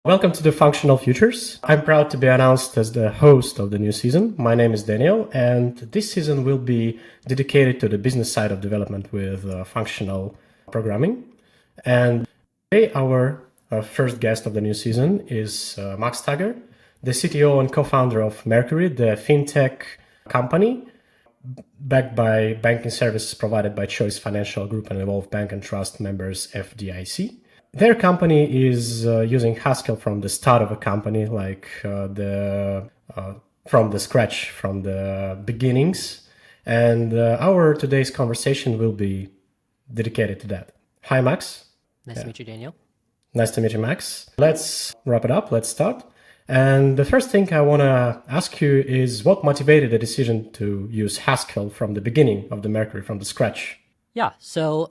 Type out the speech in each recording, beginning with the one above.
Welcome to the Functional Futures. I'm proud to be announced as the host of the new season. My name is Daniel, and this season will be dedicated to the business side of development with functional programming. And today, our first guest of the new season is Max Tagher, the CTO and co-founder of Mercury, the fintech company backed by banking services provided by Choice Financial Group and Evolve Bank and Trust members FDIC. Their company is using Haskell from the start of a company, like from the scratch, from the beginnings. And our today's conversation will be dedicated to that. Hi, Max. Nice to meet you, Daniel. Nice to meet you, Max. Let's wrap it up. Let's start. And the first thing I want to ask you is what motivated the decision to use Haskell from the beginning of the Mercury, from the scratch? Yeah, so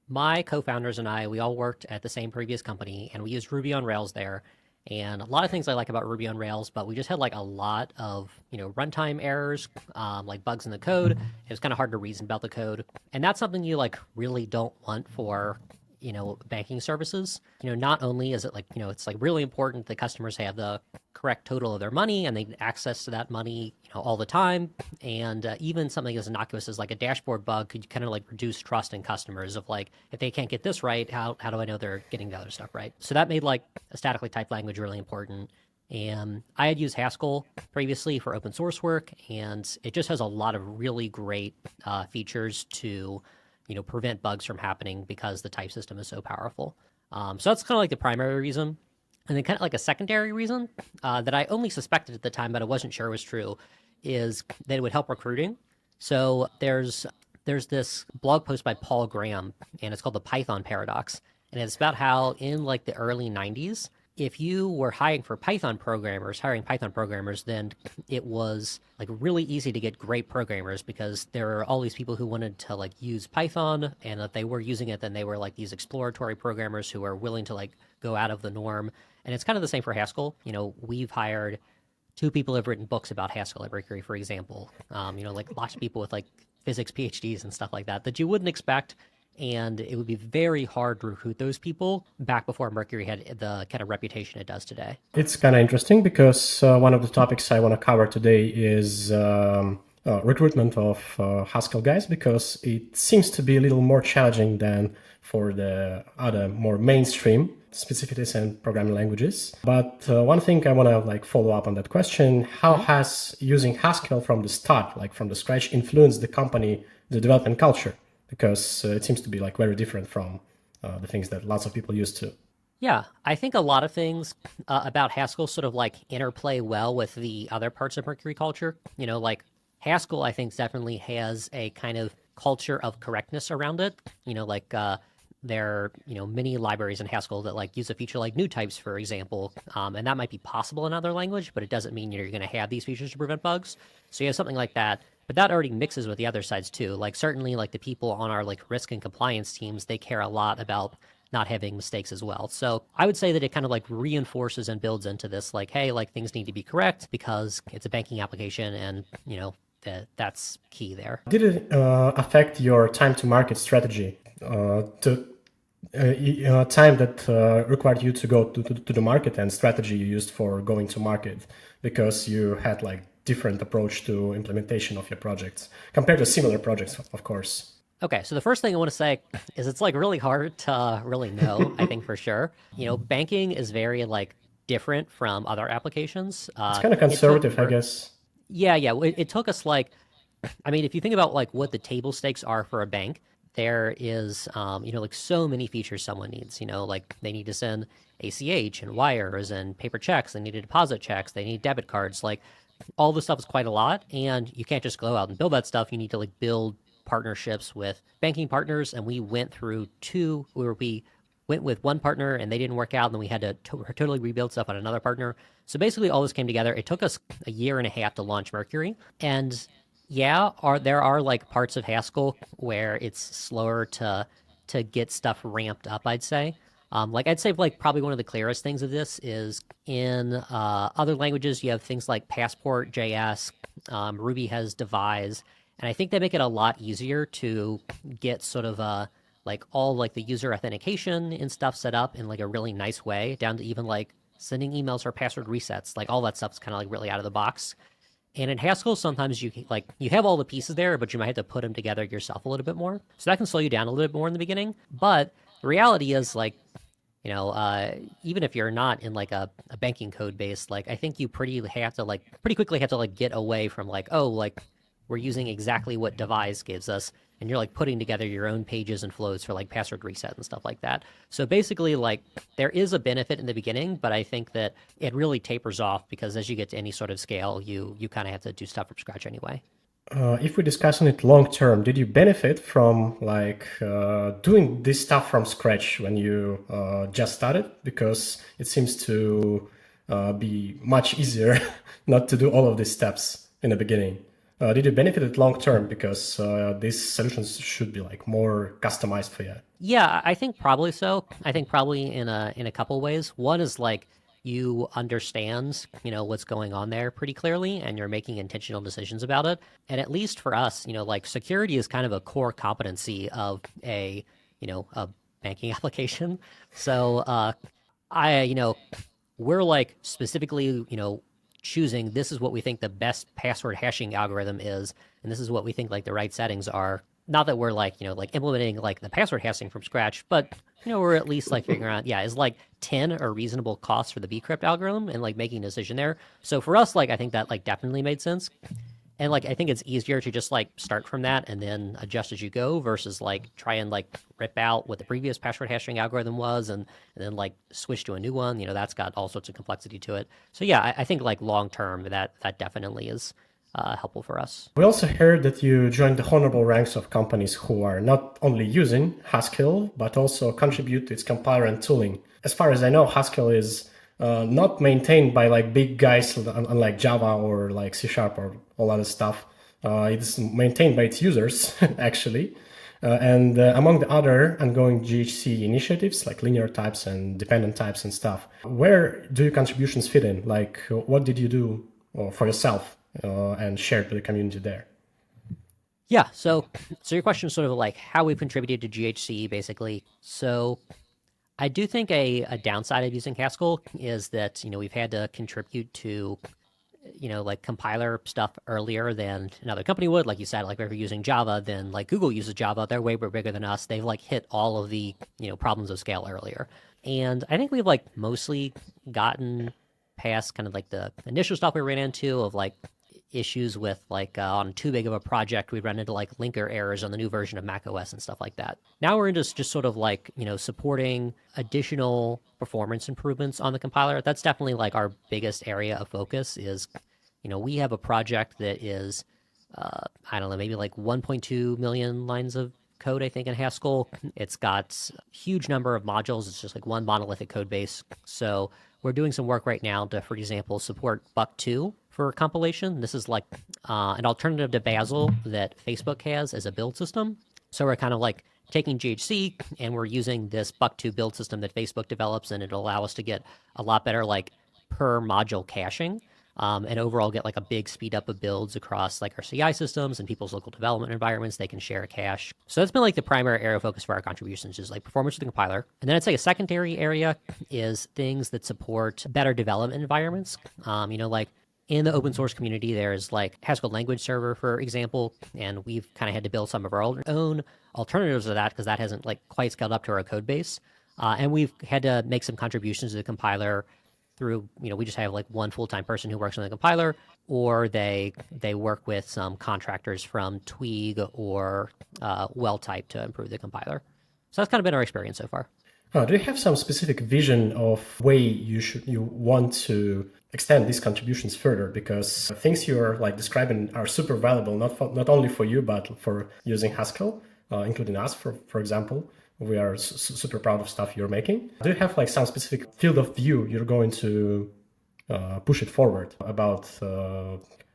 my co-founders and I, we all worked at the same previous company, and we used Ruby on Rails there. And a lot of things I like about Ruby on Rails, but we just had like a lot of, runtime errors, like bugs in the code. It was kind of hard to reason about the code. And that's something you like really don't want for, banking services. Not only is it like, it's like really important that customers have the correct total of their money and they get access to that money, all the time. And even something as innocuous as like a dashboard bug could kind of like reduce trust in customers of like, if they can't get this right, how do I know they're getting the other stuff right? So that made like a statically typed language really important. And I had used Haskell previously for open source work, and it just has a lot of really great features to prevent bugs from happening because the type system is so powerful. So that's kind of like the primary reason. And then kind of like a secondary reason that I only suspected at the time, but I wasn't sure was true, is that it would help recruiting. So there's this blog post by Paul Graham, and it's called the Python Paradox. And it's about how in like the early 90s, if you were hiring Python programmers, then it was like really easy to get great programmers because there are all these people who wanted to like use Python, and if they were using it, then they were like these exploratory programmers who are willing to like go out of the norm. And it's kind of the same for Haskell. We've hired 2 people who have written books about Haskell at Mercury, for example. Like lots of people with like physics PhDs and stuff like that you wouldn't expect. And it would be very hard to recruit those people back before Mercury had the kind of reputation it does today. It's kind of interesting because one of the topics I want to cover today is recruitment of Haskell guys, because it seems to be a little more challenging than for the other more mainstream specificities and programming languages. But one thing I want to like follow up on that question: how has using Haskell from the start, like from the scratch, influenced the company, the development culture? Because it seems to be like very different from the things that lots of people used to. Yeah, I think a lot of things about Haskell sort of like interplay well with the other parts of Mercury culture. Like Haskell, I think definitely has a kind of culture of correctness around it. There are, many libraries in Haskell that like use a feature like new types, for example, and that might be possible in another language, but it doesn't mean you're going to have these features to prevent bugs. So you have something like that, but that already mixes with the other sides too. Like certainly like the people on our like risk and compliance teams, they care a lot about not having mistakes as well. So I would say that it kind of like reinforces and builds into this like, hey, like things need to be correct because it's a banking application, and that's key there. Did it affect your time to market strategy? Time that required you to go to the market, and strategy you used for going to market, because you had like different approach to implementation of your projects compared to similar projects, of course. Okay, so the first thing I want to say is it's like really hard to really know, I think for sure. Banking is very like different from other applicains. It's kind of conservative, I guess. Yeah. It took us like, I mean, if you think about like what the table stakes are for a bank, there is, like so many features someone needs. Like they need to send ACH and wires and paper checks. They need to deposit checks. They need debit cards. Like all this stuff is quite a lot, and you can't just go out and build that stuff. You need to like build partnerships with banking partners, and we went through 2 where we went with one partner and they didn't work out, and then we had to totally rebuild stuff on another partner. So basically all this came together. It took us a year and a half to launch Mercury. And yeah, there are like parts of Haskell where it's slower to get stuff ramped up, I'd say. Like I'd say like probably one of the clearest things of this is in other languages you have things like Passport JS, Ruby has Devise, and I think they make it a lot easier to get sort of like all like the user authentication and stuff set up in like a really nice way, down to even like sending emails or password resets. Like all that stuff's kind of like really out of the box. And in Haskell, sometimes you have all the pieces there, but you might have to put them together yourself a little bit more. So that can slow you down a little bit more in the beginning. But the reality is like, even if you're not in like a banking code base, like I think you pretty quickly have to like get away from like, oh, like we're using exactly what Devise gives us, and you're like putting together your own pages and flows for like password reset and stuff like that. So basically, like there is a benefit in the beginning, but I think that it really tapers off because as you get to any sort of scale, you kind of have to do stuff from scratch anyway. If we're discussing it long term, did you benefit from like doing this stuff from scratch when you just started? Because it seems to be much easier not to do all of these steps in the beginning. Did you benefit it long term because these solutions should be like more customized for you? Yeah, I think probably so. I think probably in a couple ways. One is like you understand, what's going on there pretty clearly and you're making intentional decisions about it. And at least for us, like security is kind of a core competency of a banking application. So we're like specifically, choosing this is what we think the best password hashing algorithm is, and this is what we think like the right settings are. Not that we're like, like implementing like the password hashing from scratch, but we're at least like figuring out, is like 10 a reasonable cost for the bcrypt algorithm and like making a decision there. So for us, like I think that like definitely made sense. And like I think it's easier to just like start from that and then adjust as you go versus like try and like rip out what the previous password hashing algorithm was and then like switch to a new one. That's got all sorts of complexity to it. So yeah, I think like long term that definitely is helpful for us. We also heard that you joined the honorable ranks of companies who are not only using Haskell, but also contribute to its compiler and tooling. As far as I know, Haskell is not maintained by like big guys unlike Java or like C# or all other stuff. It's maintained by its users, actually. And among the other ongoing GHC initiatives like linear types and dependent types and stuff, where do your contributions fit in? Like, what did you do for yourself and share to the community there? Yeah, so your question is sort of like how we've contributed to GHC, basically. So I do think a downside of using Haskell is that, we've had to contribute to, like compiler stuff earlier than another company would. Like you said, like if you're using Java, then like Google uses Java. They're way bigger than us. They've like hit all of the, problems of scale earlier. And I think we've like mostly gotten past kind of like the initial stuff we ran into of like issues with like on too big of a project, we run into like linker errors on the new version of macOS and stuff like that. Now we're into just sort of like, supporting additional performance improvements on the compiler. That's definitely like our biggest area of focus is, we have a project that is, I don't know, maybe like 1.2 million lines of code, I think, in Haskell. It's got a huge number of modules. It's just like one monolithic code base. So we're doing some work right now to, for example, support Buck2 for compilation. This is like an alternative to Bazel that Facebook has as a build system. So we're kind of like taking GHC and we're using this Buck2 build system that Facebook develops, and it'll allow us to get a lot better like per module caching. And overall get like a big speed up of builds across like our CI systems and people's local development environments. They can share a cache. So that's been like the primary area of focus for our contributions is like performance of the compiler. And then I'd say a secondary area is things that support better development environments. Like in the open source community, there's like Haskell language server, for example, and we've kind of had to build some of our own alternatives to that because that hasn't like quite scaled up to our code base. And we've had to make some contributions to the compiler through, we just have like one full-time person who works on the compiler, or they work with some contractors from Twig or Well-Type to improve the compiler. So that's kind of been our experience so far. Do you have some specific vision of way you want to extend these contributions further? Because things you're like describing are super valuable, not only for you, but for using Haskell, including us, for example. We are super proud of stuff you're making. Do you have like some specific field of view you're going to push it forward about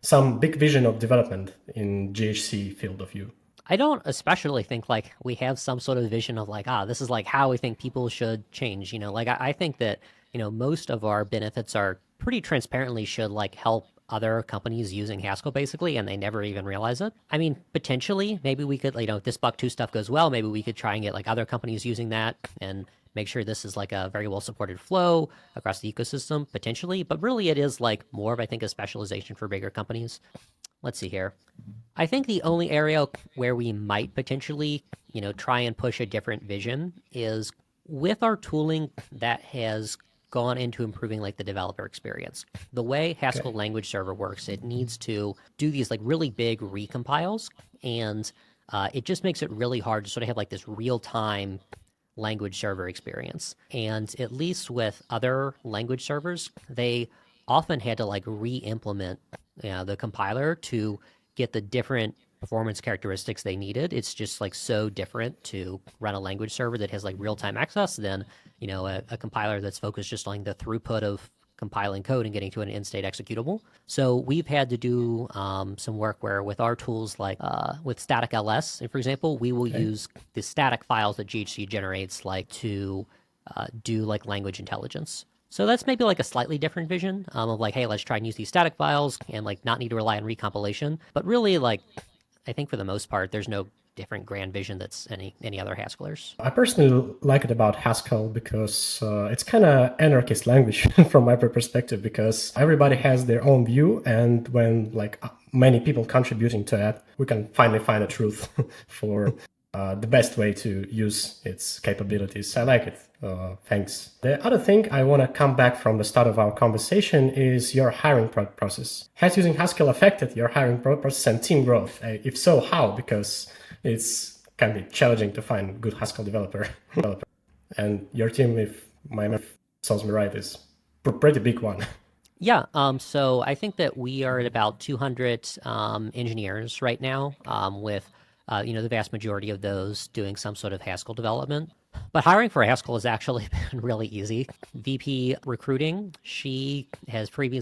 some big vision of development in GHC field of view? I don't especially think like we have some sort of vision of like, this is like how we think people should change. Like I think that, most of our benefits are pretty transparently should like help other companies using Haskell basically, and they never even realize it. I mean, potentially, maybe we could, this Buck 2 stuff goes well. Maybe we could try and get like other companies using that and make sure this is like a very well supported flow across the ecosystem potentially. But really, it is like more of, I think, a specialization for bigger companies. Let's see here. I think the only area where we might potentially, try and push a different vision is with our tooling that has gone into improving like the developer experience. The way Haskell language server works, it needs to do these like really big recompiles, and it just makes it really hard to sort of have like this real-time language server experience. And at least with other language servers, they often had to like re-implement the compiler to get the different performance characteristics they needed. It's just like so different to run a language server that has like real-time access than, a compiler that's focused just on the throughput of compiling code and getting to an in-state executable. So we've had to do some work where with our tools like with static ls, for example, we will use the static files that GHC generates like to do like language intelligence. So that's maybe like a slightly different vision of like, hey, let's try and use these static files and like not need to rely on recompilation. But really, like, I think for the most part, there's no different grand vision that's any other Haskellers. I personally like it about Haskell because it's kind of anarchist language from my perspective, because everybody has their own view, and when like many people contributing to that, we can finally find a truth for the best way to use its capabilities. I like it. Thanks. The other thing I want to come back from the start of our conversation is your hiring process. Has using Haskell affected your hiring process and team growth? If so, how? Because it's can be challenging to find good Haskell developer. And your team, if my math serves me right, is a pretty big one. Yeah, so I think that we are at about 200 engineers right now, with the vast majority of those doing some sort of Haskell development. But hiring for Haskell has actually been really easy. VP recruiting, she has previously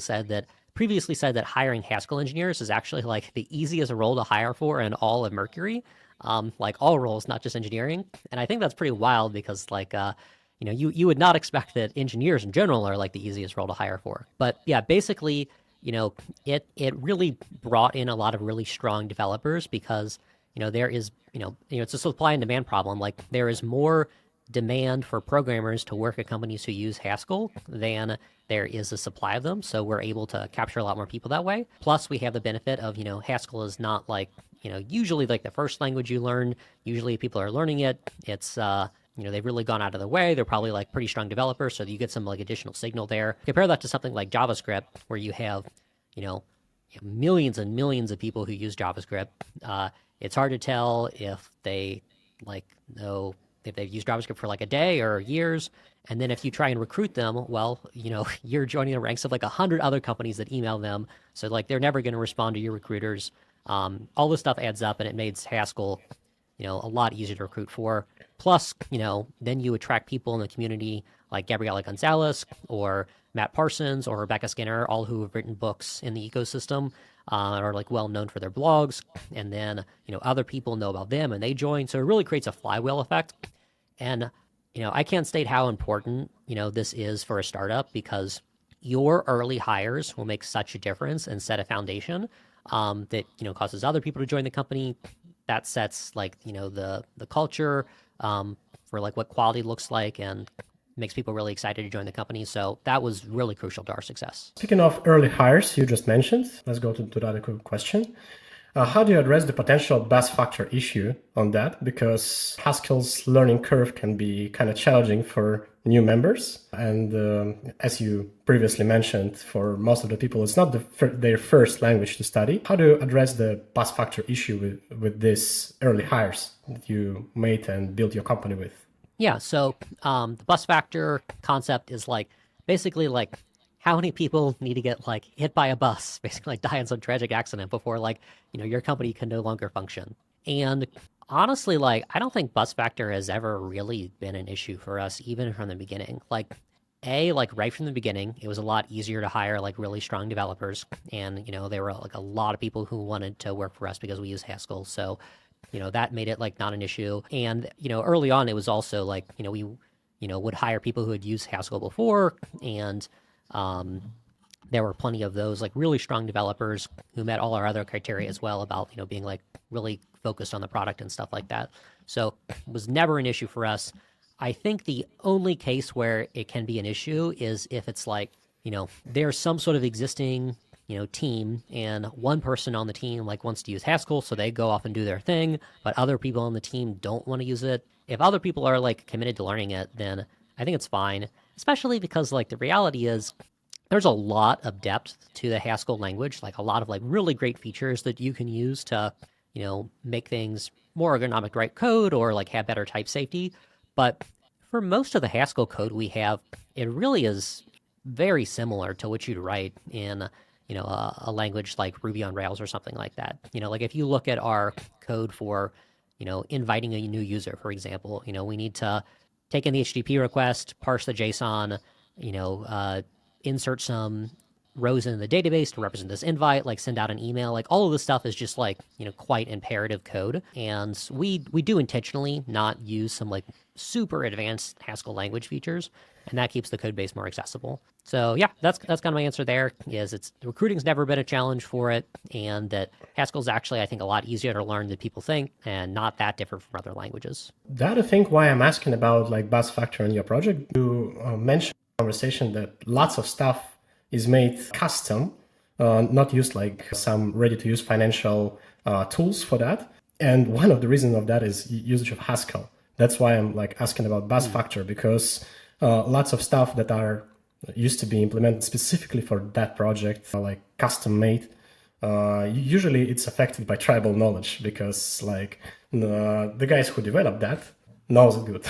said that hiring Haskell engineers is actually like the easiest role to hire for in all of Mercury, like all roles, not just engineering. And I think that's pretty wild because like, you would not expect that engineers in general are like the easiest role to hire for. But yeah, basically, it really brought in a lot of really strong developers because, there is, it's a supply and demand problem. Like there is more demand for programmers to work at companies who use Haskell than there is a supply of them. So we're able to capture a lot more people that way. Plus we have the benefit of, Haskell is not like, usually like the first language you learn. Usually people are learning it. It's, they've really gone out of the way. They're probably like pretty strong developers. So you get some like additional signal there. Compare that to something like JavaScript where you have, millions and millions of people who use JavaScript. It's hard to tell if they if they've used JavaScript for like a day or years. And then if you try and recruit them, well, you're joining the ranks of like 100 other companies that email them. So like they're never going to respond to your recruiters. All this stuff adds up, and it makes Haskell, a lot easier to recruit for. Plus, then you attract people in the community like Gabriela Gonzalez or Matt Parsons or Rebecca Skinner, all who have written books in the ecosystem. Are like well known for their blogs, and then other people know about them and they join, so it really creates a flywheel effect. And I can't state how important this is for a startup, because your early hires will make such a difference and set a foundation that causes other people to join the company. That sets like the culture for like what quality looks like, and makes people really excited to join the company. So that was really crucial to our success. Speaking of early hires you just mentioned, let's go to the other question. How do you address the potential bus factor issue on that? Because Haskell's learning curve can be kind of challenging for new members. And as you previously mentioned, for most of the people, it's not their first language to study. How do you address the bus factor issue with these early hires that you made and built your company with? Yeah, so the bus factor concept is like basically like how many people need to get like hit by a bus, basically like die in some tragic accident before like, your company can no longer function. And honestly, like I don't think bus factor has ever really been an issue for us, even from the beginning. Like right from the beginning, it was a lot easier to hire like really strong developers. And, there were like a lot of people who wanted to work for us because we use Haskell. So that made it like not an issue. And, early on, it was also like, we, would hire people who had used Haskell before. And there were plenty of those like really strong developers who met all our other criteria as well about, being like really focused on the product and stuff like that. So it was never an issue for us. I think the only case where it can be an issue is if it's like, there's some sort of existing, team, and one person on the team like wants to use Haskell, so they go off and do their thing, but other people on the team don't want to use it. If other people are like committed to learning it, then I think it's fine, especially because like the reality is there's a lot of depth to the Haskell language, like a lot of like really great features that you can use to, make things more ergonomic to write code or like have better type safety. But for most of the Haskell code we have, it really is very similar to what you'd write in, a language like Ruby on Rails or something like that. Like if you look at our code for, inviting a new user, for example, we need to take in the HTTP request, parse the JSON, insert some rows in the database to represent this invite, like send out an email, like all of this stuff is just like, quite imperative code. And we do intentionally not use some like super advanced Haskell language features, and that keeps the code base more accessible. So yeah, that's kind of my answer there, is recruiting's never been a challenge for it, and that Haskell's actually, I think, a lot easier to learn than people think, and not that different from other languages. That I think why I'm asking about like Buzz Factor in your project. You mentioned in the conversation that lots of stuff is made custom, not used like some ready-to-use financial tools for that. And one of the reasons of that is usage of Haskell. That's why I'm like asking about Buzz Factor, because lots of stuff that are used to be implemented specifically for that project, like custom made, usually it's affected by tribal knowledge, because like the guys who developed that knows it good.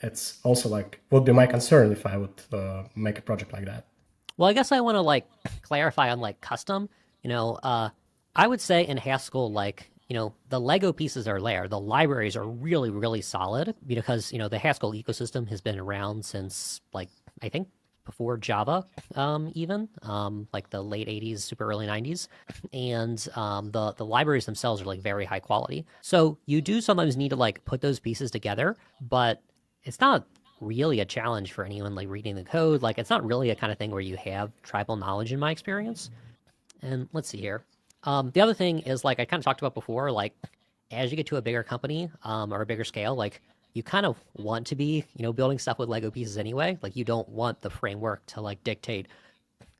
It's also like would be my concern if I would make a project like that. Well, I guess I want to like clarify on like custom. I would say in Haskell, like, the Lego pieces are there. The libraries are really, really solid because, the Haskell ecosystem has been around since like, I think before Java, even, like the late 80s, super early 90s. And the libraries themselves are like very high quality. So you do sometimes need to like put those pieces together, but it's not really a challenge for anyone like reading the code. Like it's not really a kind of thing where you have tribal knowledge in my experience. And let's see here. The other thing is like I kind of talked about before, like as you get to a bigger company or a bigger scale, like you kind of want to be, building stuff with Lego pieces anyway. Like you don't want the framework to like dictate,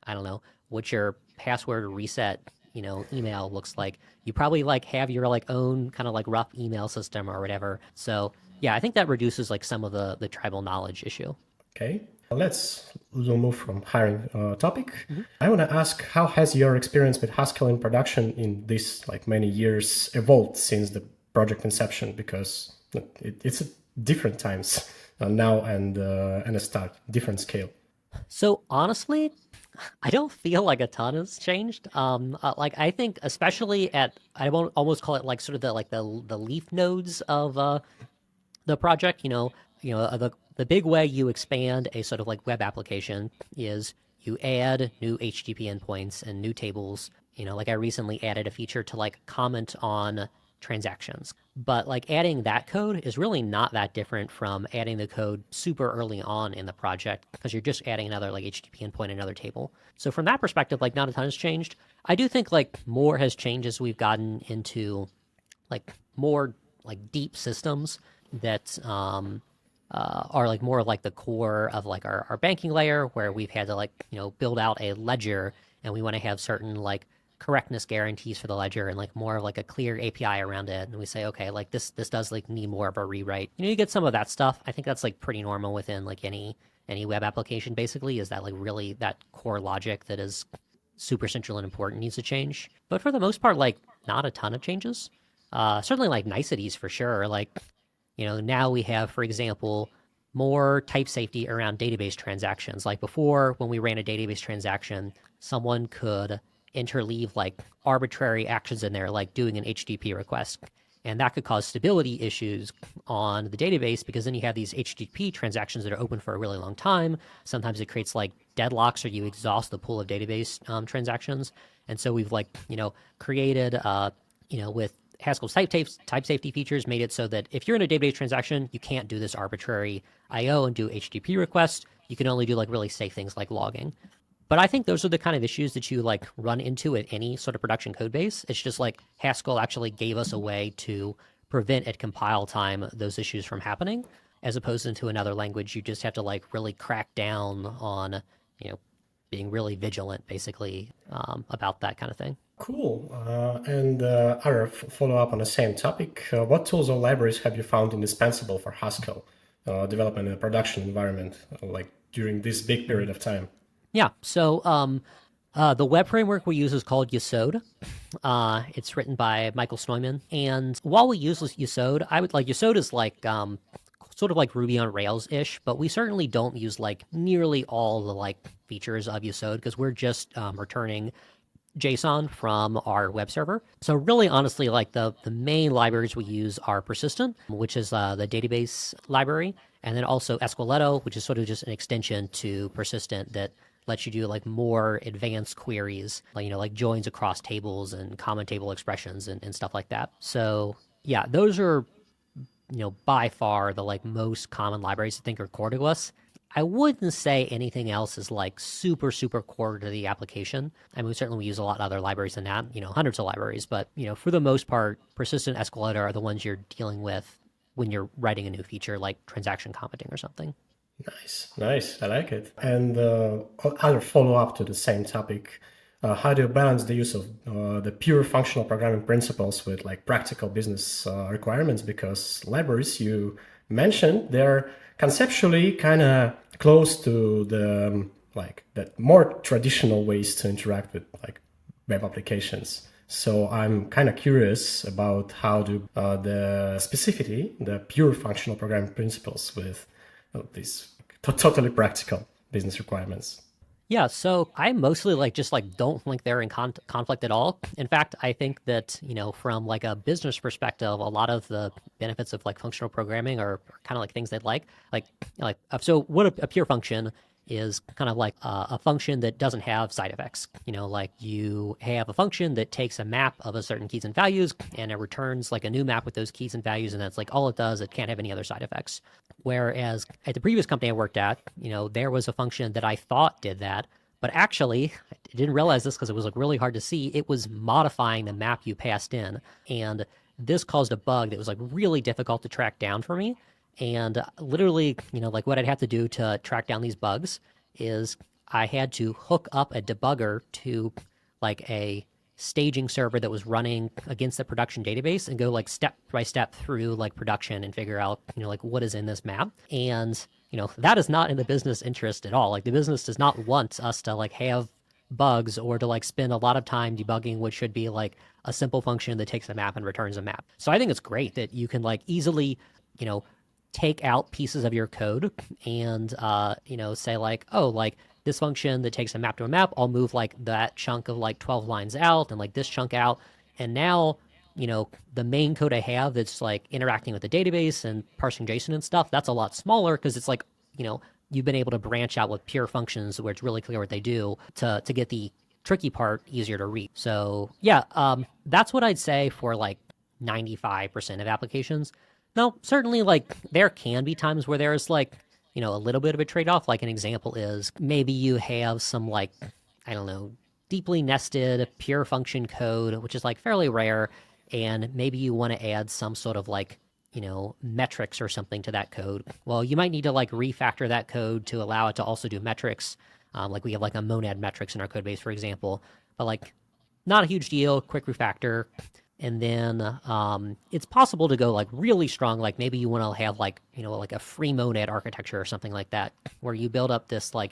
I don't know, what your password reset, email looks like. You probably like have your like own kind of like rough email system or whatever. So yeah, I think that reduces like some of the tribal knowledge issue. Okay, let's move from hiring topic. I want to ask, how has your experience with Haskell in production in this like many years evolved since the project inception? Because it's different times now and a start, different scale. So honestly, I don't feel like a ton has changed. Like I think especially I won't almost call it like sort of the leaf nodes of the project, the big way you expand a sort of like web application is you add new HTTP endpoints and new tables. Like I recently added a feature to like comment on transactions. But like adding that code is really not that different from adding the code super early on in the project, because you're just adding another like HTTP endpoint, another table. So from that perspective, like not a ton has changed. I do think like more has changed as we've gotten into like more like deep systems that are like more like the core of like our banking layer, where we've had to like, build out a ledger, and we want to have certain like correctness guarantees for the ledger and like more of like a clear API around it. And we say, okay, like this does like need more of a rewrite. You get some of that stuff. I think that's like pretty normal within like any web application, basically, is that like really that core logic that is super central and important needs to change. But for the most part, like not a ton of changes. Certainly like niceties for sure. Like, now we have, for example, more type safety around database transactions. Like before, when we ran a database transaction, someone could interleave like arbitrary actions in there, like doing an HTTP request. And that could cause stability issues on the database, because then you have these HTTP transactions that are open for a really long time. Sometimes it creates like deadlocks, or you exhaust the pool of database transactions. And so we've like, created, with Haskell's type safety features made it so that if you're in a database transaction, you can't do this arbitrary IO and do HTTP requests. You can only do like really safe things like logging. But I think those are the kind of issues that you like run into at any sort of production code base. It's just like Haskell actually gave us a way to prevent at compile time those issues from happening, as opposed into another language. You just have to like really crack down on, being really vigilant basically about that kind of thing. Cool. And other follow up on the same topic. What tools or libraries have you found indispensable for Haskell development in a production environment, like during this big period of time? Yeah. So the web framework we use is called Yesod. It's written by Michael Snoyman. And while we use Yesod, I would like Yesod is like sort of like Ruby on Rails-ish, but we certainly don't use like nearly all the like features of Yesod because we're just returning JSON from our web server. So really, honestly, like the main libraries we use are Persistent, which is the database library, and then also Esqueleto, which is sort of just an extension to Persistent that lets you do like more advanced queries, like, like joins across tables and common table expressions and stuff like that. So yeah, those are, by far the like most common libraries I think are core to us. I wouldn't say anything else is like super, super core to the application. I mean, certainly we use a lot of other libraries than that, hundreds of libraries, but, for the most part, Persistent Esqueleto are the ones you're dealing with when you're writing a new feature like transaction commenting or something. Nice. I like it. And other follow up to the same topic. How do you balance the use of the pure functional programming principles with like practical business requirements? Because libraries you mentioned, they're conceptually kind of close to the like the more traditional ways to interact with like web applications. So I'm kind of curious about how do the specificity, the pure functional programming principles with these totally practical business requirements. Yeah, so I mostly don't think they're in conflict at all. In fact, I think that, from like a business perspective, a lot of the benefits of like functional programming are kind of like things they'd so what a pure function is kind of like a function that doesn't have side effects. Like you have a function that takes a map of a certain keys and values and it returns like a new map with those keys and values. And that's like all it does. It can't have any other side effects. Whereas at the previous company I worked at, there was a function that I thought did that. But actually, I didn't realize this because it was like really hard to see. It was modifying the map you passed in. And this caused a bug that was like really difficult to track down for me. And literally, like what I'd have to do to track down these bugs is I had to hook up a debugger to like a staging server that was running against the production database and go like step by step through like production and figure out, like what is in this map. And, that is not in the business interest at all. Like the business does not want us to like have bugs or to like spend a lot of time debugging what should be like a simple function that takes a map and returns a map. So I think it's great that you can like easily, take out pieces of your code and, say like, oh, like this function that takes a map to a map, I'll move like that chunk of like 12 lines out and like this chunk out. And now, the main code I have that's like interacting with the database and parsing JSON and stuff, that's a lot smaller because it's like, you've been able to branch out with pure functions where it's really clear what they do to get the tricky part easier to read. So yeah, that's what I'd say for like 95% of applications. Now, certainly, like, there can be times where there's, like, a little bit of a trade-off. Like, an example is maybe you have some, like, I don't know, deeply nested pure function code, which is, like, fairly rare, and maybe you want to add some sort of, like, metrics or something to that code. Well, you might need to, like, refactor that code to allow it to also do metrics. Like, we have, like, a monad metrics in our code base, for example. But, like, not a huge deal, quick refactor. And then it's possible to go like really strong. Like maybe you want to have like, like a free monad architecture or something like that, where you build up this like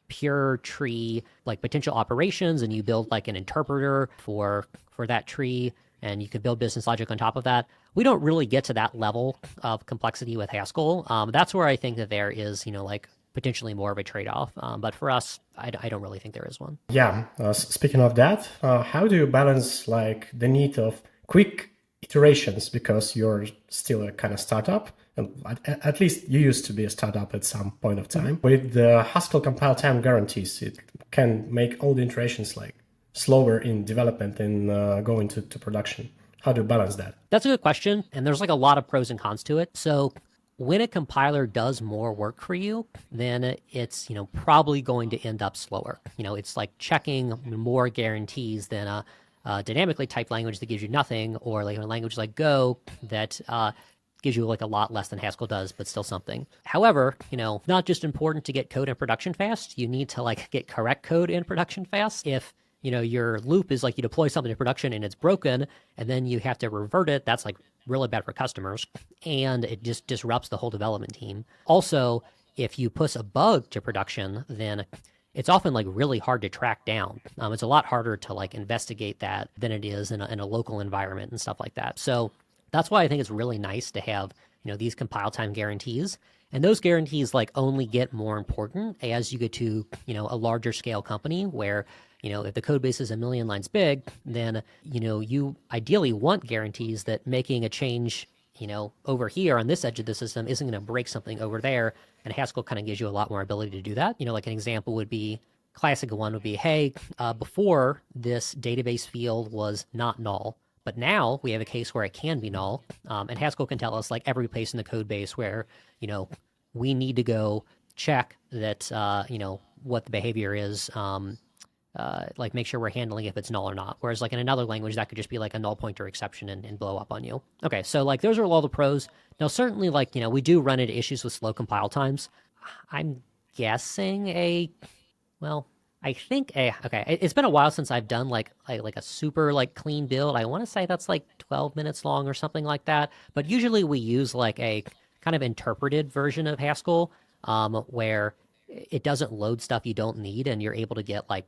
pure tree, like potential operations, and you build like an interpreter for that tree, and you could build business logic on top of that. We don't really get to that level of complexity with Haskell. That's where I think that there is, like potentially more of a trade-off. But for us, I don't really think there is one. Yeah. Speaking of that, how do you balance like the need of quick iterations, because you're still a kind of startup, and at least you used to be a startup at some point of time. With the Haskell compile time guarantees, it can make all the iterations like slower in development and going to production. How do you balance that? That's a good question. And there's like a lot of pros and cons to it. So when a compiler does more work for you, then it's, probably going to end up slower. It's like checking more guarantees than a dynamically typed language that gives you nothing, or like a language like Go that gives you like a lot less than Haskell does, but still something. However, not just important to get code in production fast, you need to like get correct code in production fast. If your loop is like you deploy something to production and it's broken, and then you have to revert it, that's like really bad for customers, and it just disrupts the whole development team. Also, if you push a bug to production, then it's often like really hard to track down. It's a lot harder to like investigate that than it is in a local environment and stuff like that. So that's why I think it's really nice to have, these compile time guarantees. And those guarantees like only get more important as you get to, a larger scale company where, if the code base is 1 million lines big, then, you ideally want guarantees that making a change, over here on this edge of the system isn't going to break something over there. And Haskell kind of gives you a lot more ability to do that. Like an example would be, classic one would be, hey, before this database field was not null, but now we have a case where it can be null. And Haskell can tell us like every place in the code base where, we need to go check that, what the behavior is, like make sure we're handling if it's null or not. Whereas like in another language, that could just be like a null pointer exception and blow up on you. Okay, so like those are all the pros. Now certainly like, we do run into issues with slow compile times. I'm guessing okay, it's been a while since I've done like a super like clean build. I want to say that's like 12 minutes long or something like that. But usually we use like a kind of interpreted version of Haskell, where it doesn't load stuff you don't need, and you're able to get like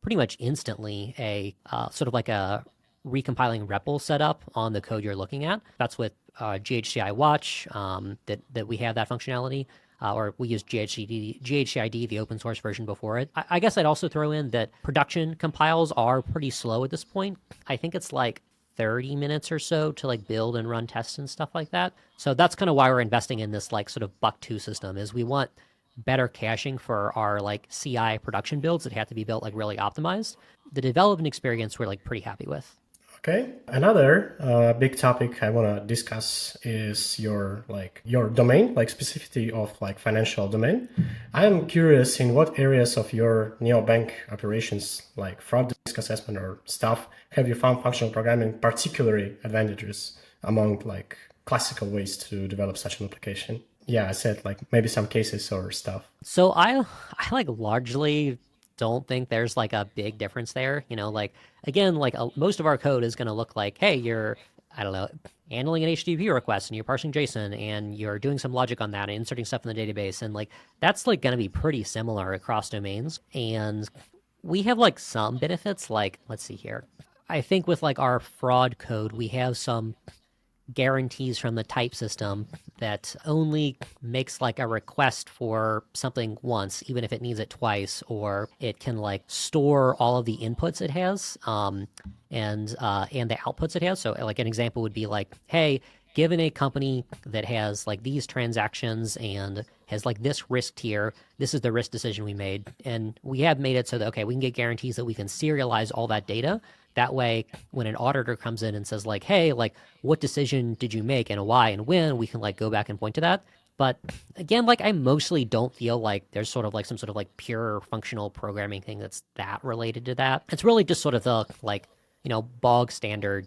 pretty much instantly a sort of like a recompiling REPL setup on the code you're looking at. That's with GHCI Watch, that we have that functionality. Or we use GHCID, the open source version before it. I guess I'd also throw in that production compiles are pretty slow at this point. I think it's like 30 minutes or so to like build and run tests and stuff like that. So that's kind of why we're investing in this like sort of buck 2 system, is we want better caching for our like CI production builds that have to be built like really optimized. The development experience we're like pretty happy with. Okay. Another big topic I want to discuss is your domain, like specificity of like financial domain. I'm curious in what areas of your neobank operations, like fraud risk assessment or stuff, have you found functional programming particularly advantageous among like classical ways to develop such an application? Yeah, I said like maybe some cases or stuff. So I like largely don't think there's like a big difference there. Like again, like most of our code is going to look like, hey, you're, I don't know, handling an HTTP request and you're parsing JSON and you're doing some logic on that and inserting stuff in the database. And like, that's like going to be pretty similar across domains. And we have like some benefits, like, let's see here. I think with like our fraud code, we have some guarantees from the type system that only makes like a request for something once, even if it needs it twice, or it can like store all of the inputs it has, and the outputs it has. So like an example would be like, hey, given a company that has like these transactions and has like this risk tier, this is the risk decision we made. And we have made it so that, okay, we can get guarantees that we can serialize all that data. That way, when an auditor comes in and says like, hey, like what decision did you make and why and when, we can like go back and point to that. But again, like I mostly don't feel like there's sort of like some sort of like pure functional programming thing that's that related to that. It's really just sort of the like, bog standard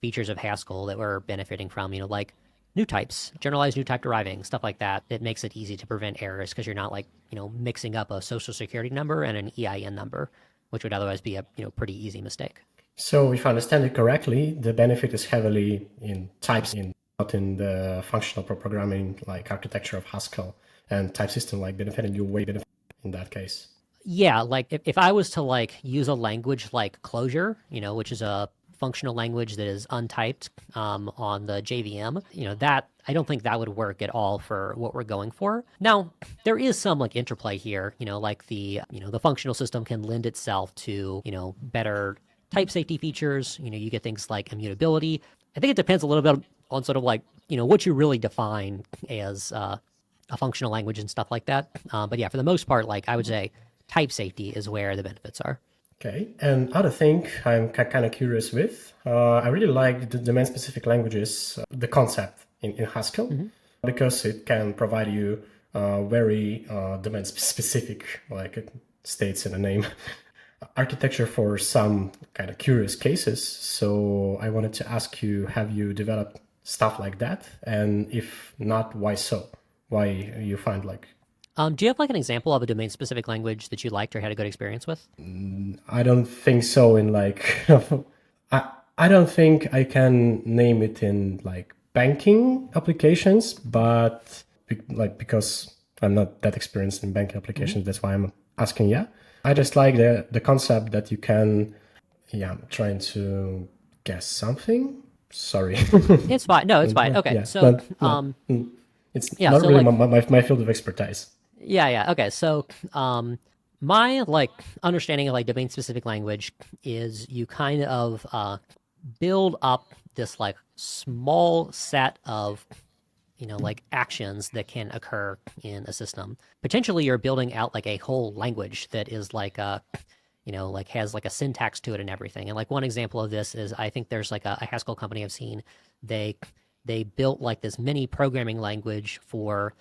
features of Haskell that we're benefiting from, like new types, generalized new type deriving, stuff like that. It makes it easy to prevent errors because you're not like, mixing up a social security number and an EIN number, which would otherwise be a, pretty easy mistake. So if I understand it correctly, the benefit is heavily in types, not in the functional programming like architecture of Haskell, and type system like benefiting you way better in that case. Yeah, like if I was to like use a language like Clojure, which is a functional language that is untyped on the JVM, that I don't think that would work at all for what we're going for. Now, there is some like interplay here, like the functional system can lend itself to, better type safety features. You get things like immutability. I think it depends a little bit on sort of like, what you really define as a functional language and stuff like that. But yeah, for the most part, like I would say type safety is where the benefits are. Okay. And other thing I'm kind of curious with, I really like the domain-specific languages, the concept in Haskell, because it can provide you very domain-specific, like it states in the name, architecture for some kind of curious cases. So I wanted to ask you, have you developed stuff like that? And if not, why so? Why you find like Do you have like an example of a domain specific language that you liked or had a good experience with? I don't think so in like I I don't think I can name it in like banking applications, but because I'm not that experienced in banking applications, that's why I'm asking. Yeah, I just like the concept that you can. Yeah, I'm trying to guess something. Sorry. It's fine. No, it's fine. Okay. Yeah, So, it's yeah, not so really like, my field of expertise. yeah. Okay. So, my like understanding of like domain specific language is you kind of build up this like small set of like actions that can occur in a system. Potentially, you're building out like a whole language that is like like has like a syntax to it and everything. And like one example of this is I think there's like a Haskell company I've seen. They they built like this mini programming language for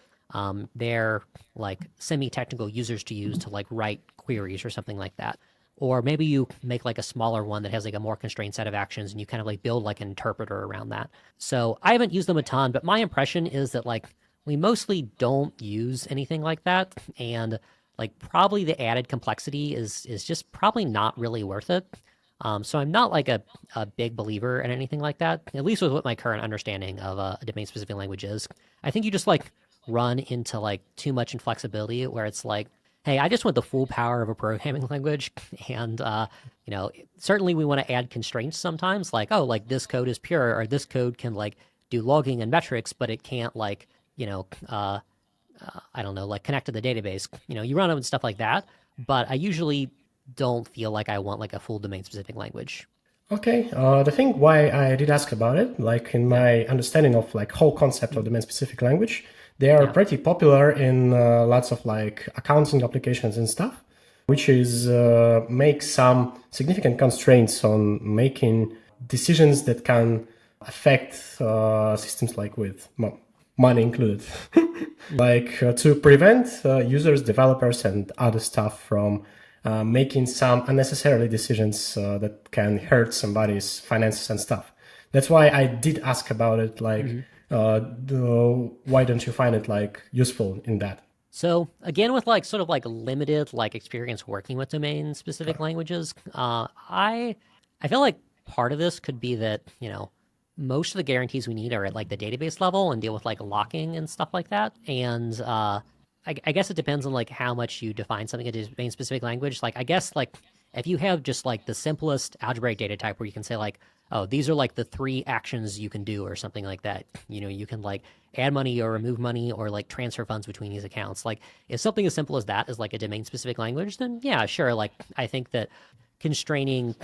their like semi-technical users to use to like write queries or something like that. Or maybe you make like a smaller one that has like a more constrained set of actions and you kind of like build like an interpreter around that. So I haven't used them a ton, but my impression is that like we mostly don't use anything like that. And like probably the added complexity is just probably not really worth it. So I'm not like a big believer in anything like that, at least with what my current understanding of a domain specific language is. I think you just like run into like too much inflexibility where it's like, hey, I just want the full power of a programming language. And, certainly we want to add constraints sometimes, like, oh, like this code is pure or this code can like do logging and metrics, but it can't like, I don't know, like connect to the database. You run into stuff like that, but I usually don't feel like I want like a full domain specific language. Okay, the thing why I did ask about it, like in Yeah. my understanding of like whole concept of Mm. domain-specific language, they are Yeah. pretty popular in lots of like accounting applications and stuff, which is make some significant constraints on making decisions that can affect systems like with money included, like to prevent users, developers, and other stuff from making some unnecessarily decisions that can hurt somebody's finances and stuff. That's why I did ask about it. Like, Mm-hmm. why don't you find it like useful in that? So again, with like sort of like limited like experience working with domain specific languages, I feel like part of this could be that most of the guarantees we need are at like the database level and deal with like locking and stuff like that. And I guess it depends on like how much you define something in a domain specific language. Like I guess like if you have just like the simplest algebraic data type where you can say like, oh, these are like the three actions you can do or something like that. You can like add money or remove money or like transfer funds between these accounts. Like if something as simple as that is like a domain specific language, then yeah, sure. Like I think that constraining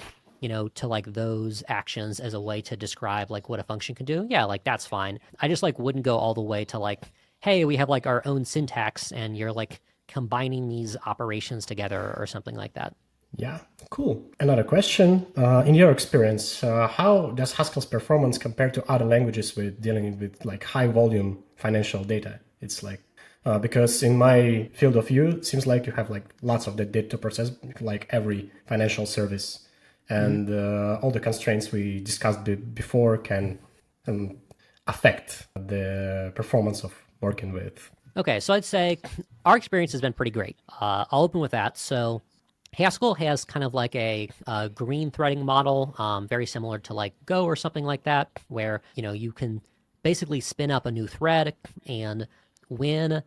to like those actions as a way to describe like what a function can do, yeah, like that's fine. I just like wouldn't go all the way to like, hey, we have like our own syntax and you're like combining these operations together or something like that. Yeah, cool. Another question. In your experience, how does Haskell's performance compare to other languages with dealing with like high volume financial data? It's like, because in my field of view, it seems like you have like lots of the data to process, like every financial service. Mm-hmm. And all the constraints we discussed before can affect the performance of working with. Okay, so I'd say our experience has been pretty great. I'll open with that. So Haskell has kind of like a green threading model, very similar to like Go or something like that, where you can basically spin up a new thread, and when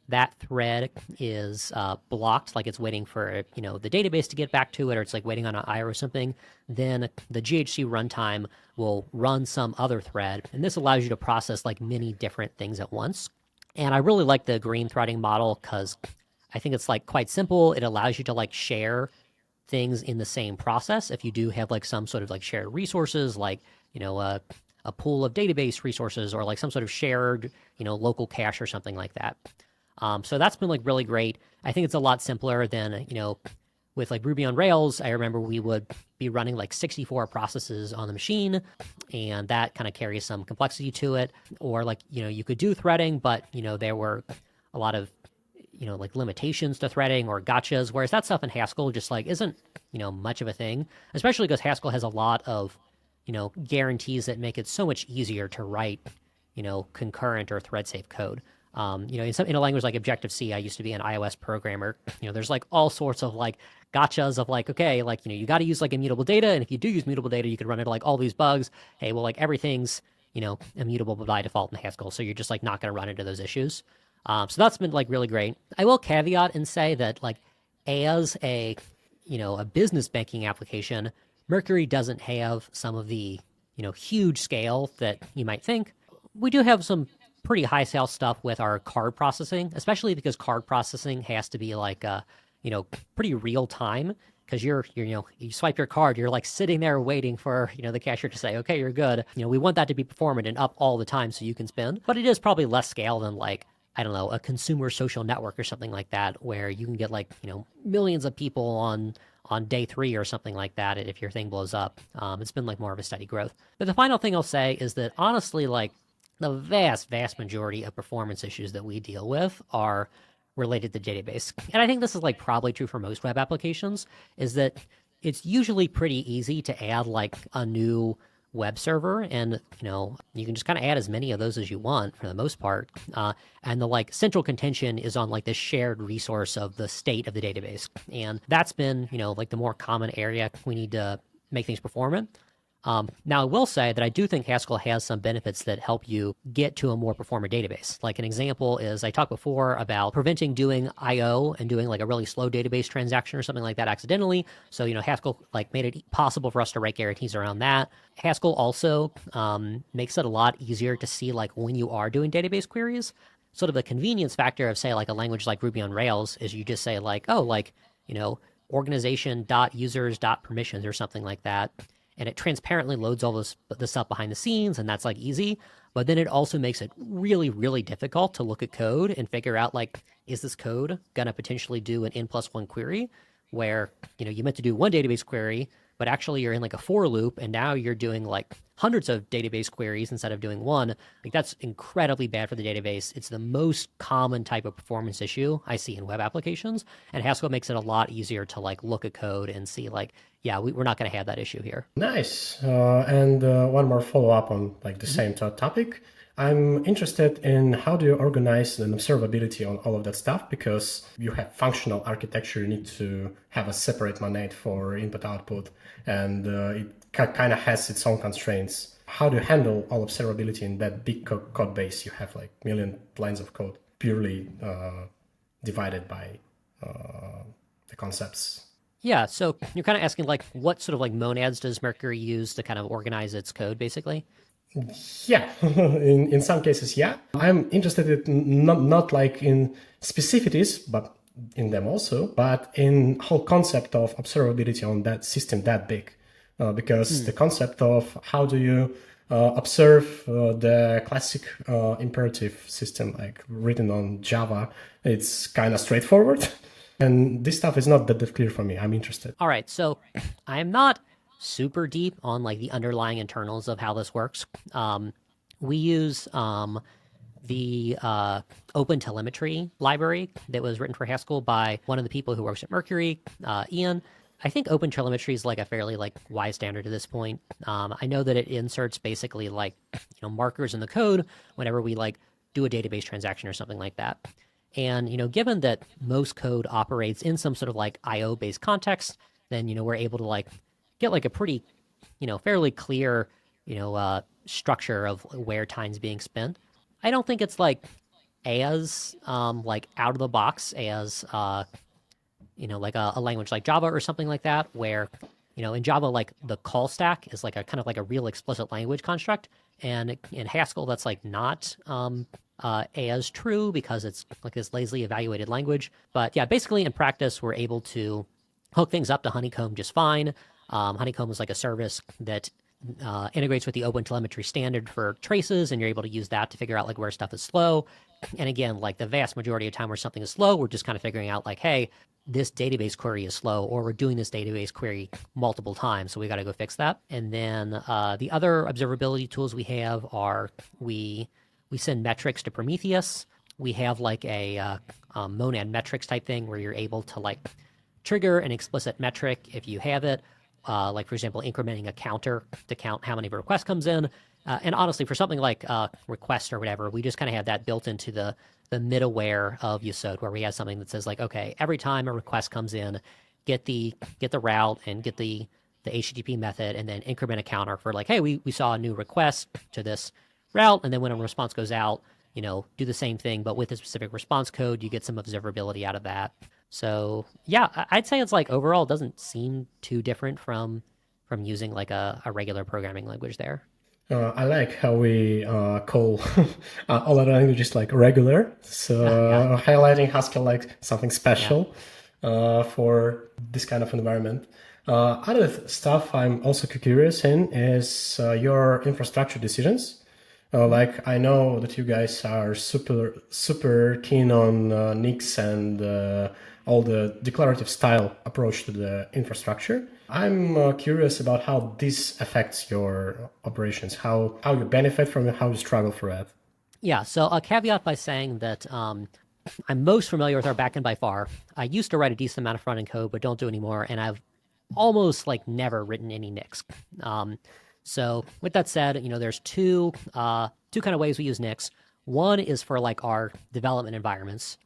that thread is blocked, like it's waiting for the database to get back to it, or it's like waiting on an IO or something, then the GHC runtime will run some other thread, and this allows you to process like many different things at once. And I really like the green threading model because I think it's like quite simple. It allows you to like share things in the same process. If you do have like some sort of like shared resources, like, a pool of database resources or like some sort of shared, local cache or something like that. So that's been like really great. I think it's a lot simpler than, with like Ruby on Rails, I remember we would be running like 64 processes on the machine, and that kind of carries some complexity to it. Or like, you could do threading, but, there were a lot of, like limitations to threading or gotchas, whereas that stuff in Haskell just like isn't, much of a thing, especially because Haskell has a lot of, guarantees that make it so much easier to write, concurrent or thread safe code. In a language like Objective-C, I used to be an iOS programmer. There's like all sorts of like gotchas of like, okay, like, you got to use like immutable data. And if you do use mutable data, you could run into like all these bugs. Hey, well, like everything's, immutable by default in Haskell. So you're just like not going to run into those issues. So that's been like really great. I will caveat and say that like as a, a business banking application, Mercury doesn't have some of the, huge scale that you might think. We do have some pretty high scale stuff with our card processing, especially because card processing has to be like, pretty real time. Because you swipe your card, you're like sitting there waiting for, the cashier to say, okay, you're good. We want that to be performant and up all the time so you can spend. But it is probably less scale than like, I don't know, a consumer social network or something like that, where you can get like, millions of people on day 3 or something like that if your thing blows up. It's been like more of a steady growth. But the final thing I'll say is that honestly, like the vast majority of performance issues that we deal with are related to database. And I think this is like probably true for most web applications, is that it's usually pretty easy to add like a new web server, and you can just kind of add as many of those as you want for the most part, and the like central contention is on like the shared resource of the state of the database, and that's been like the more common area we need to make things performant. Now, I will say that I do think Haskell has some benefits that help you get to a more performant database. Like an example is I talked before about preventing doing I/O and doing like a really slow database transaction or something like that accidentally. So, Haskell like made it possible for us to write guarantees around that. Haskell also makes it a lot easier to see like when you are doing database queries. Sort of the convenience factor of say like a language like Ruby on Rails is you just say like, oh, like, organization.users.permissions or something like that. And it transparently loads all this stuff behind the scenes, and that's like easy. But then it also makes it really, really difficult to look at code and figure out like, is this code gonna potentially do an n+1 query where, you meant to do one database query, but actually you're in like a for loop, and now you're doing like hundreds of database queries instead of doing one. Like that's incredibly bad for the database. It's the most common type of performance issue I see in web applications, and Haskell makes it a lot easier to like look at code and see like, yeah, we're not going to have that issue here. Nice. And one more follow-up on like the same topic. I'm interested in how do you organize an observability on all of that stuff, because you have functional architecture, you need to have a separate monad for input-output, and it kind of has its own constraints. How do you handle all observability in that big code base? You have like million lines of code purely divided by the concepts. Yeah, so you're kind of asking like what sort of like monads does Mercury use to kind of organize its code, basically? Yeah, in some cases, yeah. I'm interested in not like in specificities, but in them also, but in whole concept of observability on that system that big, because the concept of how do you observe the classic imperative system like written on Java, it's kind of straightforward. And this stuff is not that clear for me. I'm interested. All right, so I'm not super deep on like the underlying internals of how this works. We use the Open Telemetry library that was written for Haskell by one of the people who works at Mercury, Ian. I think Open Telemetry is like a fairly like wide standard at this point. I know that it inserts basically like markers in the code whenever we like do a database transaction or something like that. And, given that most code operates in some sort of like IO based context, then, we're able to like get like a pretty, fairly clear, structure of where time's being spent. I don't think it's like as like out of the box as, like a language like Java or something like that, where, in Java, like the call stack is like a kind of like a real explicit language construct. And in Haskell, that's like not as true because it's like this lazily evaluated language. But yeah, basically in practice, we're able to hook things up to Honeycomb just fine. Honeycomb is like a service that integrates with the OpenTelemetry standard for traces, and you're able to use that to figure out like where stuff is slow. And again, like the vast majority of time where something is slow, we're just kind of figuring out like, hey, this database query is slow, or we're doing this database query multiple times, so we got to go fix that. And then the other observability tools we have are we send metrics to Prometheus. We have like a monad metrics type thing where you're able to like trigger an explicit metric if you have it, like for example, incrementing a counter to count how many requests comes in. And honestly, for something like request or whatever, we just kind of have that built into the middleware of Yesod, where we have something that says like, okay, every time a request comes in, get the route and get the HTTP method, and then increment a counter for like, hey, we saw a new request to this route, and then when a response goes out, do the same thing, but with a specific response code, you get some observability out of that. So yeah, I'd say it's like overall it doesn't seem too different from using like a regular programming language there. I like how we call all other languages like regular, so Yeah. highlighting Haskell like something Yeah. special for this kind of environment. Other stuff I'm also curious in is your infrastructure decisions. Like I know that you guys are super keen on Nix and all the declarative style approach to the infrastructure. I'm curious about how this affects your operations, how you benefit from it, how you struggle for it. Yeah. So a caveat by saying that I'm most familiar with our backend by far. I used to write a decent amount of front end code, but don't do anymore. And I've almost like never written any Nix. So with that said, there's two kind of ways we use Nix. One is for like our development environments,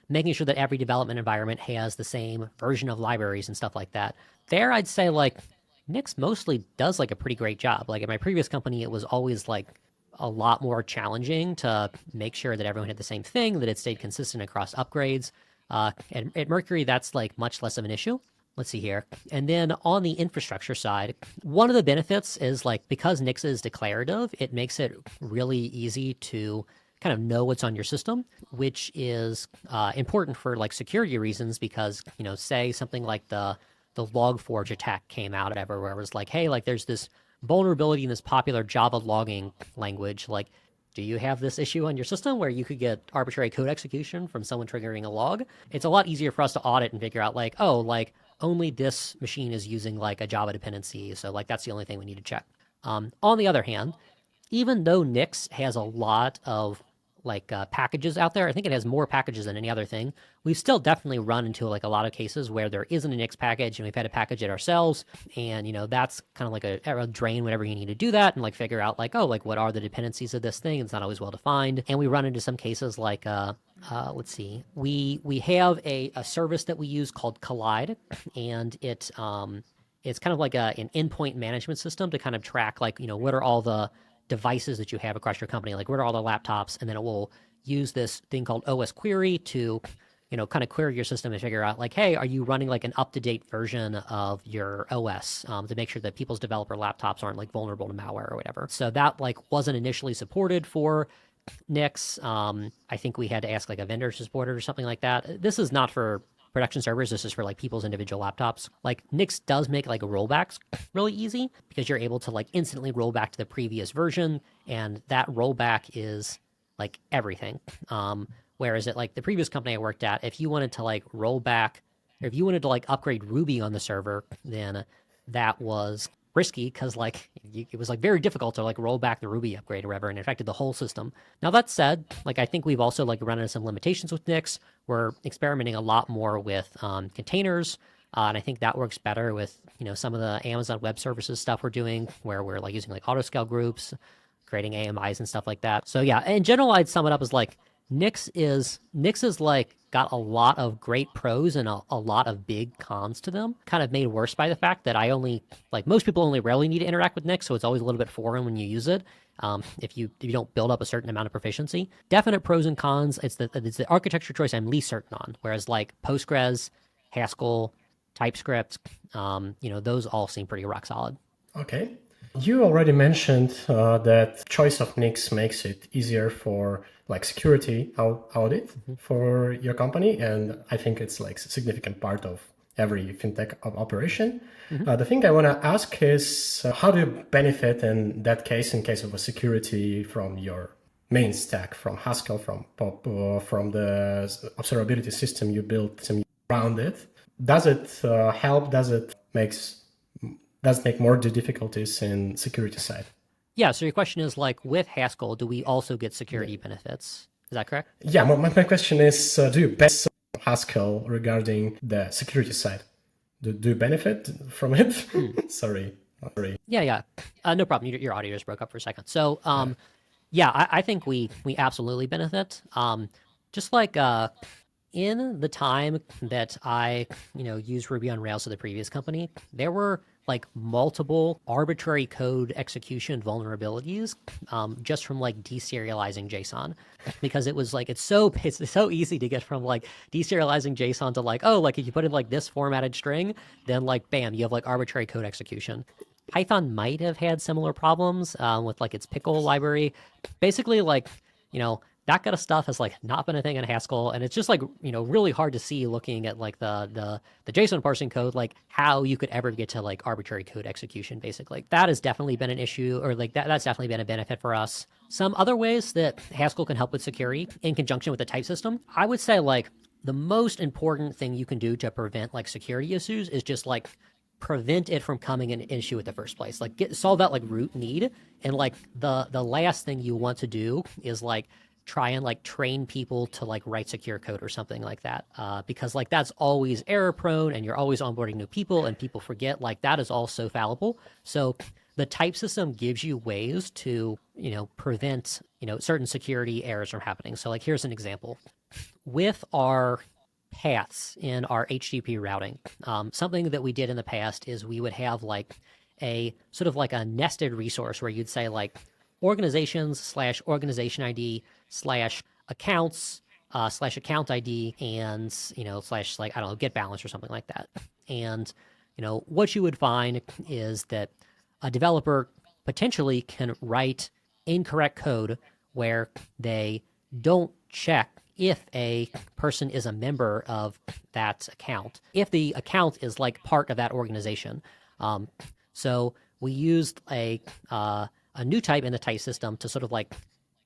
making sure that every development environment has the same version of libraries and stuff like that. There, I'd say like Nix mostly does like a pretty great job. Like at my previous company, it was always like a lot more challenging to make sure that everyone had the same thing, that it stayed consistent across upgrades. At Mercury, that's like much less of an issue. Let's see here. And then on the infrastructure side, one of the benefits is like because Nix is declarative, it makes it really easy to kind of know what's on your system, which is important for like security reasons because, say something like the Log4j attack came out, whatever, where it was like, hey, like there's this vulnerability in this popular Java logging language. Like, do you have this issue on your system where you could get arbitrary code execution from someone triggering a log? It's a lot easier for us to audit and figure out like, oh, like only this machine is using like a Java dependency. So like that's the only thing we need to check. On the other hand, even though Nix has a lot of like packages out there, I think it has more packages than any other thing. We've still definitely run into like a lot of cases where there isn't a Nix package and we've had to package it ourselves. And, that's kind of like a drain whenever you need to do that and like figure out like, oh, like what are the dependencies of this thing? It's not always well defined. And we run into some cases like, let's see, we have a service that we use called Collide, and it's kind of like an endpoint management system to kind of track like, what are all the devices that you have across your company, like what are all the laptops, and then it will use this thing called OS query to, kind of query your system and figure out like, hey, are you running like an up-to-date version of your OS to make sure that people's developer laptops aren't like vulnerable to malware or whatever. So that like wasn't initially supported for Nix. I think we had to ask like a vendor to support it or something like that. This is not for production servers. This is for like people's individual laptops. Like Nix does make like rollbacks really easy because you're able to like instantly roll back to the previous version, and that rollback is like everything. Whereas at like the previous company I worked at, if you wanted to like roll back, or if you wanted to like upgrade Ruby on the server, then that was risky because like it was like very difficult to like roll back the Ruby upgrade or whatever, and it affected the whole system. Now that said, like I think we've also like run into some limitations with Nix. We're experimenting a lot more with containers, and I think that works better with some of the Amazon Web Services stuff we're doing, where we're like using like autoscale groups, creating AMIs and stuff like that. So yeah, in general, I'd sum it up as like Nix is like got a lot of great pros and a lot of big cons to them, kind of made worse by the fact that I only, like most people only rarely need to interact with Nix, so it's always a little bit foreign when you use it. If you don't build up a certain amount of proficiency. Definite pros and cons. It's the architecture choice I'm least certain on, whereas like Postgres, Haskell, TypeScript, those all seem pretty rock solid. Okay. You already mentioned that choice of Nix makes it easier for like security audit for your company, and I think it's like a significant part of every fintech operation. The thing I want to ask is how do you benefit in that case, in case of a security from your main stack, from Haskell, from the observability system you built around it? Does it help? Does it make more difficulties in security side? Yeah, so your question is like, with Haskell, do we also get security benefits? Is that correct? Yeah, my question is, do you benefit Haskell regarding the security side? Do you benefit from it? Sorry. Yeah. No problem. Your audio just broke up for a second. So, yeah, I think we absolutely benefit. Just like in the time that I used Ruby on Rails at the previous company, there were like multiple arbitrary code execution vulnerabilities just from like deserializing JSON, because it was like it's so easy to get from like deserializing JSON to like, oh, like if you put in like this formatted string, then like bam, you have like arbitrary code execution. Python might have had similar problems with like its pickle library. Basically, like, that kind of stuff has like not been a thing in Haskell, and it's just like, really hard to see looking at like the JSON parsing code, like how you could ever get to like arbitrary code execution. Basically, that has definitely been an issue, or like that's definitely been a benefit for us. Some other ways that Haskell can help with security in conjunction with the type system, I would say like the most important thing you can do to prevent like security issues is just like prevent it from coming an issue in the first place. Like solve that like root need, and like the last thing you want to do is like try and like train people to like write secure code or something like that, because like that's always error prone, and you're always onboarding new people, and people forget. Like that is all so fallible. So the type system gives you ways to prevent certain security errors from happening. So like here's an example with our paths in our HTTP routing. Something that we did in the past is we would have like a sort of like a nested resource where you'd say like organizations / organization ID / accounts / account ID and / like, I don't know, get balance or something like that. And what you would find is that a developer potentially can write incorrect code where they don't check if a person is a member of that account, if the account is like part of that organization. So we used a new type in the type system to sort of like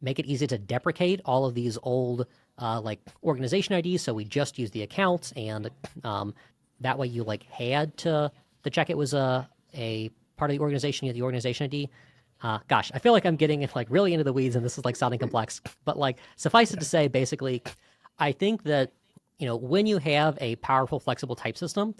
make it easy to deprecate all of these old like organization IDs. So we just used the account, and that way you like had to check it was a part of the organization, you had the organization ID. Gosh, I feel like I'm getting like really into the weeds, and this is like sounding complex, but like suffice it to say, basically, I think that, when you have a powerful, flexible type system,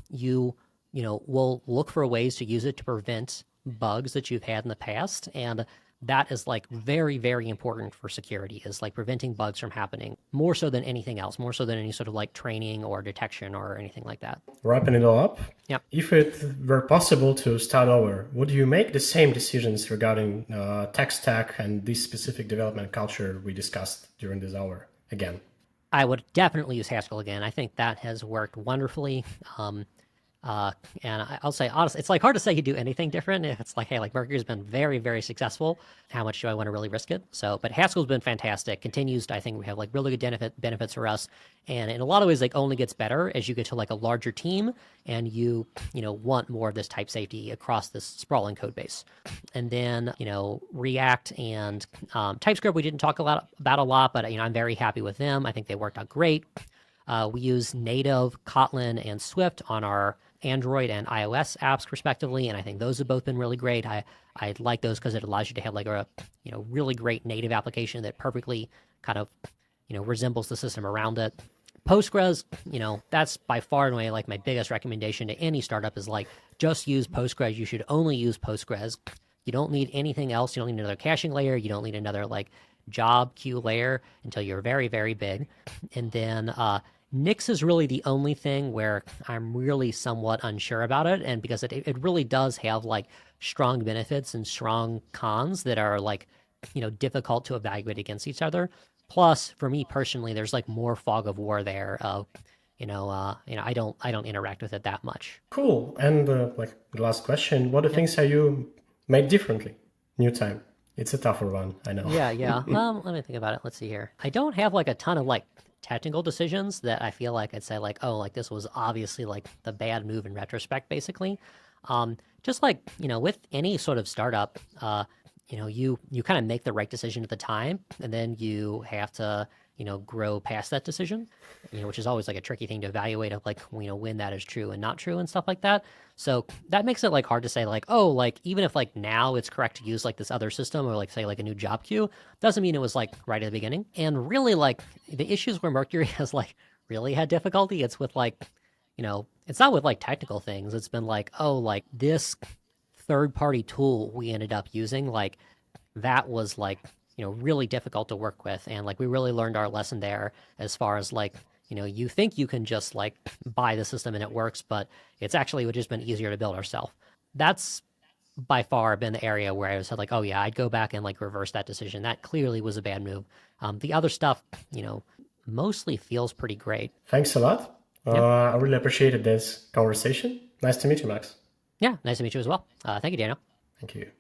you will look for ways to use it to prevent bugs that you've had in the past. And that is like very, very important for security, is like preventing bugs from happening more so than anything else, more so than any sort of like training or detection or anything like that. Wrapping it all up. Yeah. If it were possible to start over, would you make the same decisions regarding tech stack and this specific development culture we discussed during this hour again? I would definitely use Haskell again. I think that has worked wonderfully. And I'll say honestly, it's like hard to say you do anything different. It's like, hey, like Mercury's been very, very successful. How much do I want to really risk it? So, but Haskell's been fantastic. Continues to, I think we have like really good benefits for us. And in a lot of ways, like only gets better as you get to like a larger team and you want more of this type safety across this sprawling code base. And then, React and TypeScript, we didn't talk about a lot, but I'm very happy with them. I think they worked out great. We use native Kotlin and Swift on our Android and iOS apps respectively, and I think those have both been really great. I like those because it allows you to have like a really great native application that perfectly kind of resembles the system around it. Postgres, that's by far and away like my biggest recommendation to any startup is like just use Postgres. You should only use Postgres. You don't need anything else. You don't need another caching layer. You don't need another like job queue layer until you're very, very big. And then Nix is really the only thing where I'm really somewhat unsure about it, and because it really does have like strong benefits and strong cons that are like difficult to evaluate against each other. Plus, for me personally, there's like more fog of war there of I don't interact with it that much. Cool. And like the last question, what are things have you made differently? New time. It's a tougher one, I know. Yeah. Let me think about it. Let's see here. I don't have like a ton of like technical decisions that I feel like I'd say like, oh, like this was obviously like the bad move in retrospect, basically. Just like, with any sort of startup, you kind of make the right decision at the time, and then you have to, grow past that decision, which is always like a tricky thing to evaluate of like, when that is true and not true and stuff like that. So that makes it like hard to say like, oh, like even if like now it's correct to use like this other system or like say like a new job queue, doesn't mean it was like right at the beginning. And really like the issues where Mercury has like really had difficulty, it's with like, it's not with like technical things. It's been like, oh, like this third-party tool we ended up using, like that was like, really difficult to work with. And like we really learned our lesson there as far as like, you think you can just like buy the system and it works, but it's actually just been easier to build ourselves. That's by far been the area where I was like, oh yeah, I'd go back and like reverse that decision. That clearly was a bad move. The other stuff, mostly feels pretty great. Thanks a lot. Yep. I really appreciated this conversation. Nice to meet you, Max. Yeah, nice to meet you as well. Thank you, Daniel. Thank you.